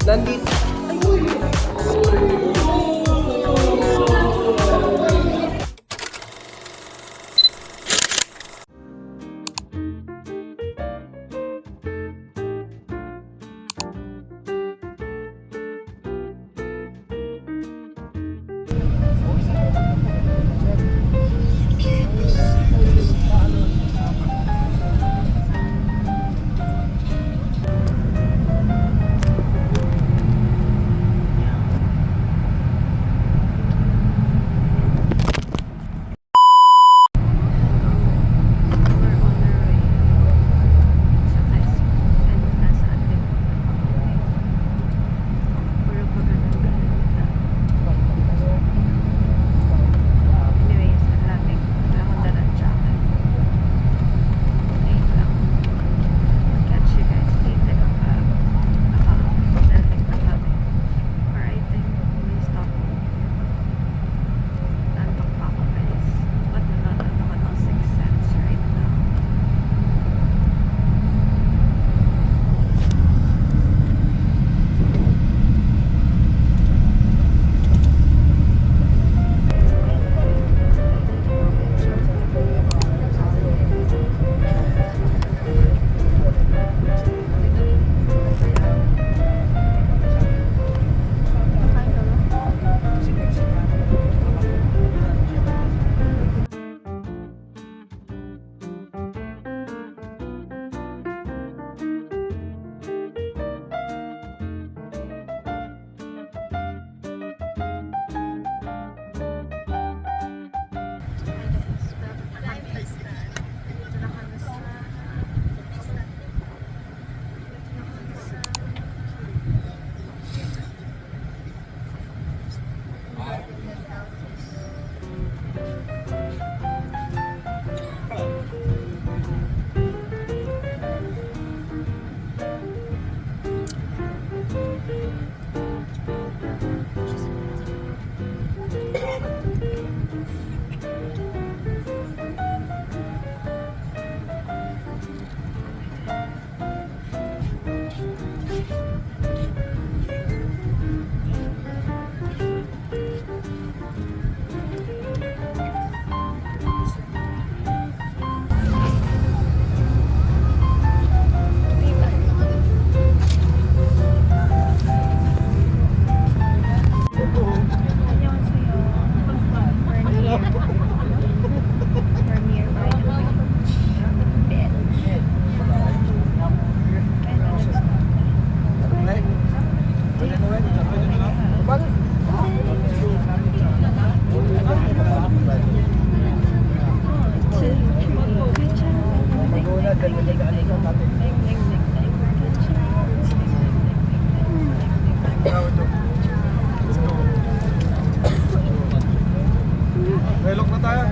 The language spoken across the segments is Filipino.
Nandito. Relok na tayo.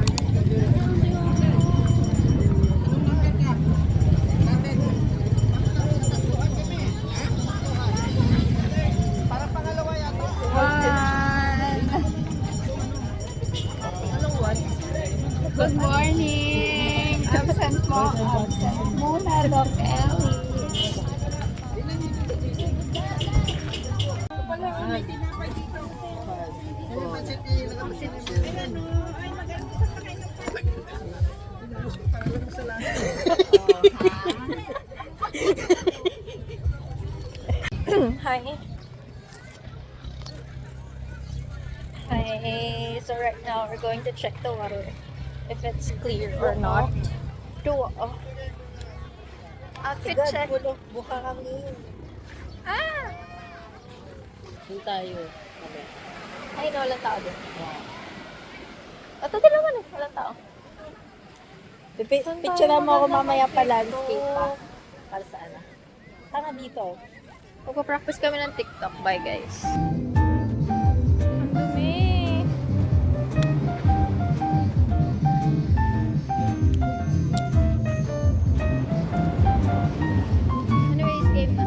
Para pangalawa yata. Good morning! Absent mo. Absent muna, Doc Ellie. May tinapay dito. Hi. Hi. So right now we're going to check the water if it's clear or not. Outfit check. Buka kami. Ah! Doon tayo. Okay. Ay, no, walang tao din. Ito din naman eh, walang tao. Picture mo ako mamaya pa landscape pa. Para saan na? Tanga dito. Magpa-practice kami ng TikTok. Bye, guys. Ang dumi. Anyways, game na.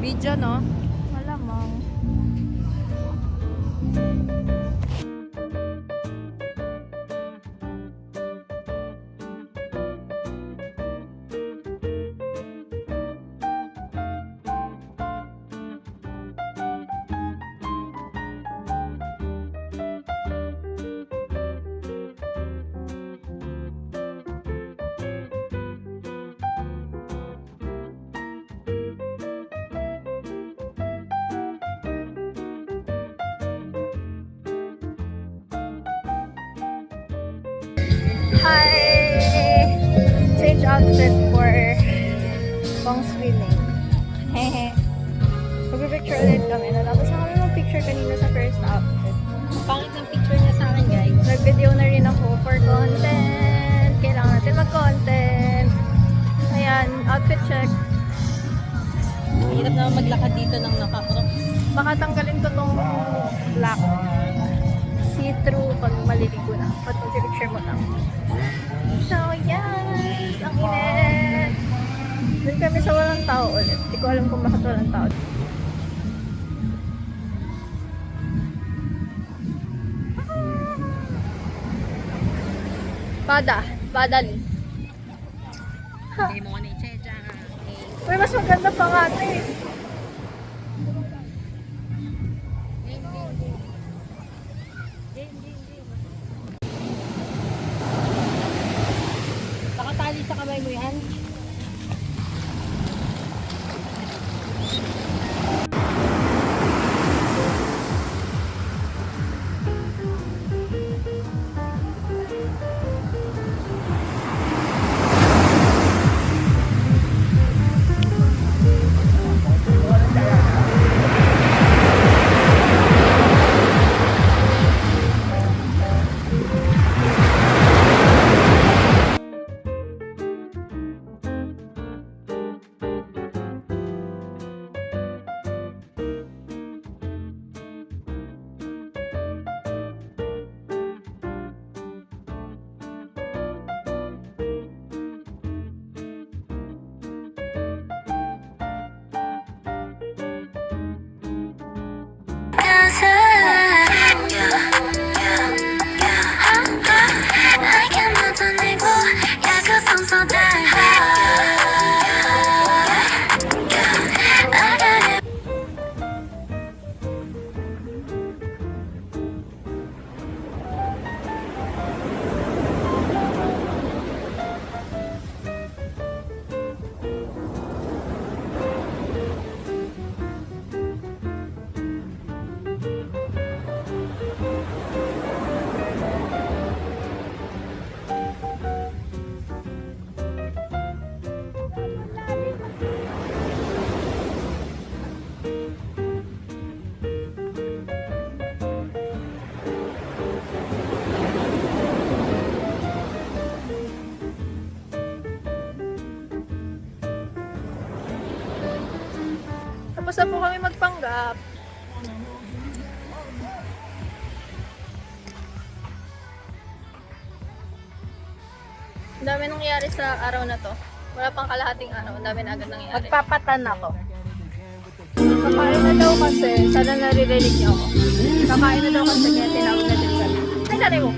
Video, no? Malamang. Hi! Change outfit for pang swimming. Hehe. Mag-picture ulit kami. Natapos na kami mag-picture kanina sa first outfit. Pangit ng picture niya sa akin, guys. Nag-video na rin ako for content. Kailangan natin mag-content. Ayan, outfit check. Mahirap naman maglakad dito ng nakakrops. Baka tanggalin ko tong black. See-through pag maliligo na. Pag mag-picture mo lang. So, yes! Ang init! Doon kami sa walang tao ulit. Hindi ko alam kung bakit walang tao. Badali. Hindi mo ni Checha. Uy, mas maganda pa nga ito eh. Nakatali sa kamay mo yan. Tapos na po kami magpanggap. Ang dami nangyayari sa araw na to. Wala pang kalahating araw. Ang dami na agad nangyayari. Magpapatan ako. Kakain na daw kasi. Sana naririnig niyo ako. Kakain na daw kasi kaya tinawag na din kami. Ay, nanay mo!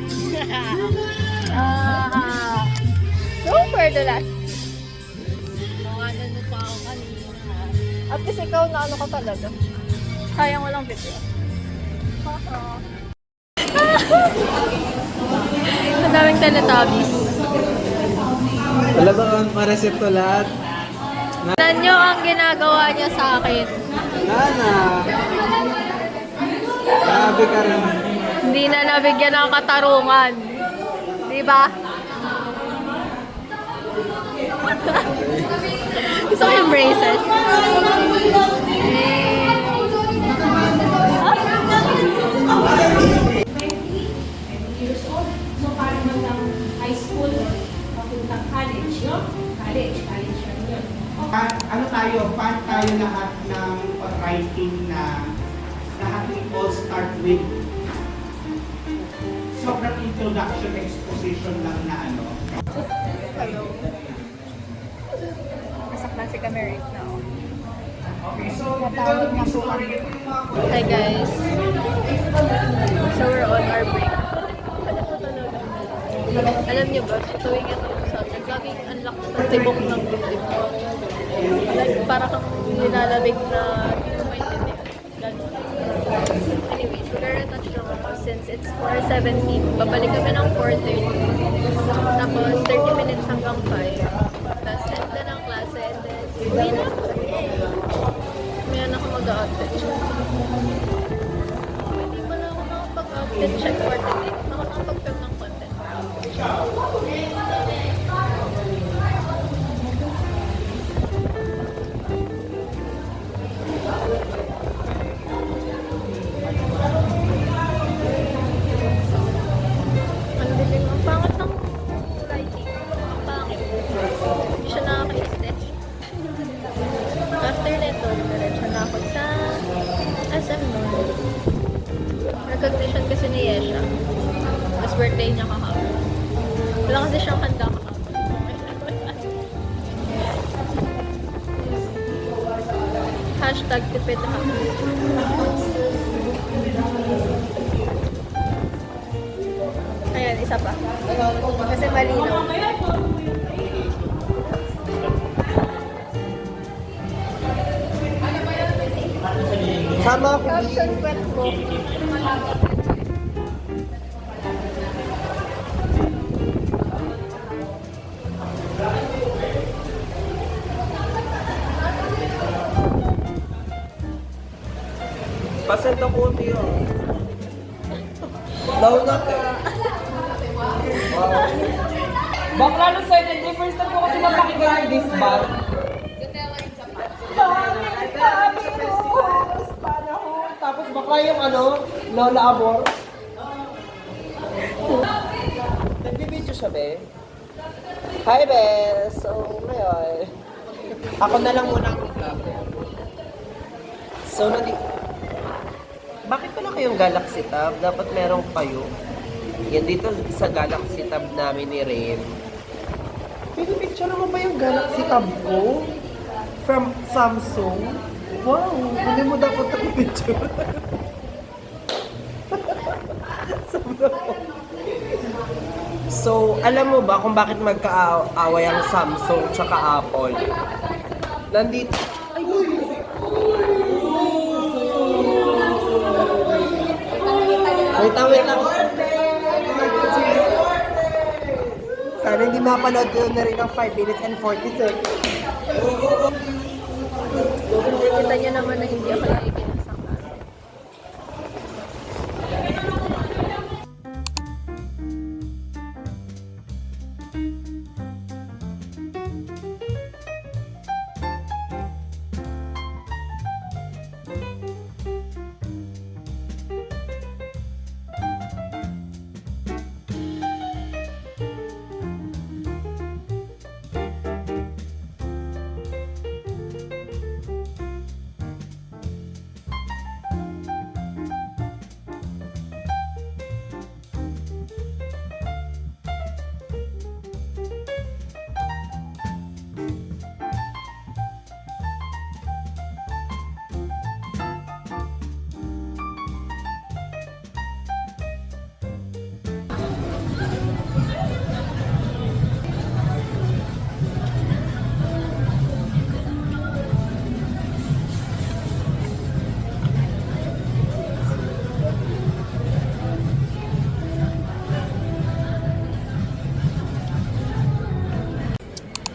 Super dulas. Tawanan mo pa ako kanina. At kasi ikaw na ano ka talaga. Sayang walang video. Ang daming Teletubbies. Wala ba ang ma-resepto lahat? Tignan nyo ang ginagawa niya sa akin. Nana! Grabe ka rin. Hindi na nabigyan ng katarungan. Diba? Gusto ko yung braces. Years old. So, parang hanggang high school, papuntang college, no? College lang yun. Ano tayo, fan tayo lahat ng writing na lahat we all start with sobrang introduction exposition lang na ano. Hello. Nasaktan si Kami right now. Natawag na po kami. Hi guys. So we're on our break. Alam niyo ba, sa tuwing ito subject, laging ang lakas ng tibok ng dibdib ko. Like, para kang nilalamig na hindi mo maintindihan. Ganun. Anyway, mag-retouch lang ako since it's 4:17. Babalik kami ng 4:30. Tapos 30 minutes hanggang 5. Tapos end na ng klase and then uwi na ako. Ngayon ako mag-outfit check. Hindi pa na ako nakapag-outfit check for today. Ako nakapag-film ng content. Ano din ang pangat ng lighting. Ang pangit. Hindi siya nakaka-aesthetic. After nito, diretso na ako sa SM Mall. Recognition kasi ni Yesha. Tapos birthday niya kahapon. Wala kasi siyang handa kahapon. Hashtag tipid hapon. Ayan, isa pa. Kasi malinaw. Sama ako. Caption kwet mo. Pasend ako niyo. Daw na ka. Bakla no sir, hindi first time ko kasi mapakinggan yung this bag. Tapos bakla yung Lola Amor. Nagbibidyo siya, be. Hi, be. So, ngayon, ako na lang muna ang vlog. So, bakit pala kayong Galaxy Tab? Dapat merong kayo. Yan dito sa Galaxy Tab namin ni Ren. Picture mo ba yung Galaxy Tab ko? From Samsung? Wow! Hindi mo dapat ang picture. So, alam mo ba kung bakit magkaaway ang Samsung tsaka Apple? Nandito. Wait lang. Sana hindi mapanood ko na rin ng 5 minutes and 40 seconds. Kita niyo naman na hindi ako nakikinig sa camera.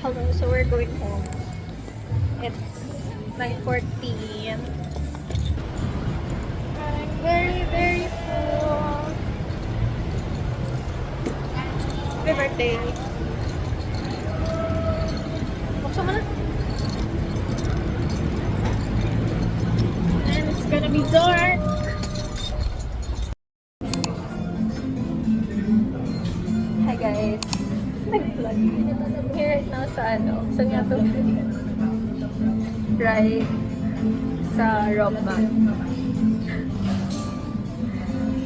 Hello, so we're going home. It's 9:14. I'm very, very full. Happy birthday. Buksan mo na. And it's gonna be dark. Hi guys. Nag-vlog. I'm here right now sa sa nga to? Right sa Rockman.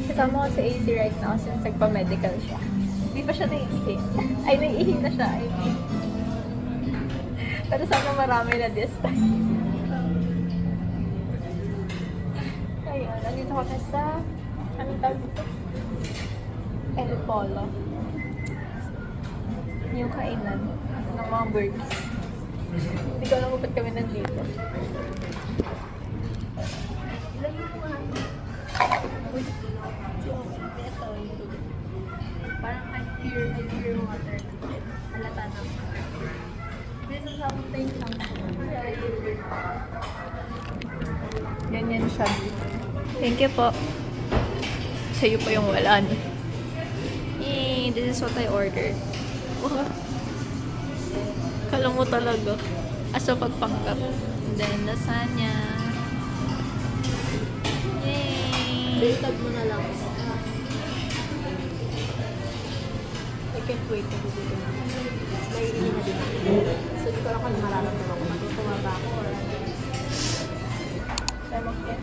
Kasama ko si AC right now since nagpa-medical siya. Hindi pa siya naiihi. Ay, naiihi na siya. Pero sana marami na this time. Ayun, nandito kami sa, anong tawag dito? El Polo. Yung kainan ng mga birds. Hindi ko alam kung ba't kami nandito. Ilan yung mga uy, ito, ito. Parang I fear water. Halata na. This is something lang. Ganyan siya. Thank you po. Sa'yo pa yung wala niyo. This is what I ordered. Wow. Kala mo talaga. Aso pagpanggap. And then, lasagna. Yay! Biltag mo na lang. I can't wait to do it. May hindi na din ako. So, di ko lang kung mararamdaman ko. Matutuwa ba ako or ano. Sa mag-get